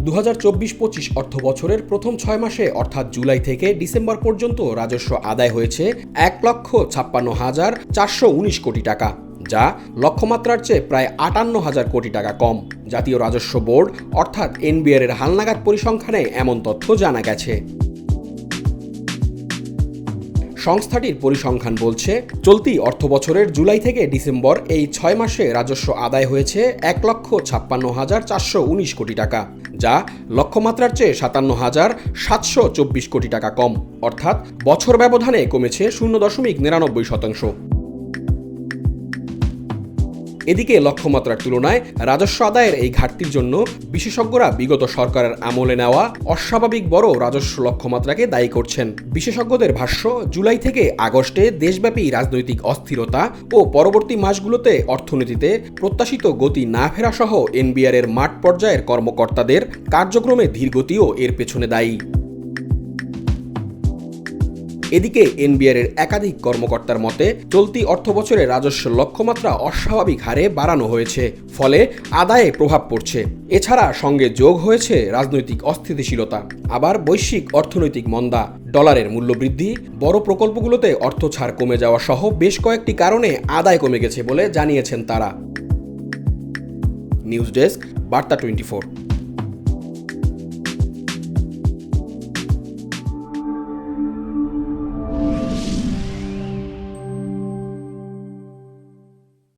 2024-25 অর্থ বছরের প্রথম 6 মাসে অর্থাৎ জুলাই থেকে ডিসেম্বর পর্যন্ত রাজস্ব আদায় হয়েছে 1,56,419 কোটি টাকা, যা লক্ষ্যমাত্রার চেয়ে প্রায় 58,000 কোটি টাকা কম। জাতীয় রাজস্ব বোর্ড অর্থাৎ এনবিআর এর হালনাগাদ পরিসংখ্যানে এমন তথ্য জানা গেছে। সংস্থাটির পরিসংখ্যান বলছে, চলতি অর্থবছরের জুলাই থেকে ডিসেম্বর এই 6 মাসে রাজস্ব আদায় হয়েছে 1,56,419 কোটি টাকা, যা লক্ষ্যমাত্রার চেয়ে 57,724 কোটি টাকা কম, অর্থাৎ বছর ব্যবধানে কমেছে 0.99%। এদিকে লক্ষ্যমাত্রার তুলনায় রাজস্ব আদায়ের এই ঘাটতির জন্য বিশেষজ্ঞরা বিগত সরকারের আমলে নেওয়া অস্বাভাবিক বড় রাজস্ব লক্ষ্যমাত্রাকে দায়ী করছেন। বিশেষজ্ঞদের ভাষ্য, জুলাই থেকে আগস্টে দেশব্যাপী রাজনৈতিক অস্থিরতা ও পরবর্তী মাসগুলোতে অর্থনীতিতে প্রত্যাশিত গতি না ফেরা সহ এনবিআর এর মাঠ পর্যায়ের কর্মকর্তাদের কার্যক্রমে ধীরগতিও এর পেছনে দায়ী। এদিকে এনবিআর এর একাধিক কর্মকর্তার মতে, চলতি অর্থবছরে রাজস্ব লক্ষ্যমাত্রা অস্বাভাবিক হারে বাড়ানো হয়েছে, ফলে আদায়ে প্রভাব পড়ছে। এছাড়া সঙ্গে যোগ হয়েছে রাজনৈতিক অস্থিতিশীলতা, আবার বৈশ্বিক অর্থনৈতিক মন্দা, ডলারের মূল্যবৃদ্ধি, বড় প্রকল্পগুলোতে অর্থ ছাড় কমে যাওয়া সহ বেশ কয়েকটি কারণে আদায় কমে গেছে বলে জানিয়েছেন তারা। নিউজ ডেস্ক, বার্তা 24।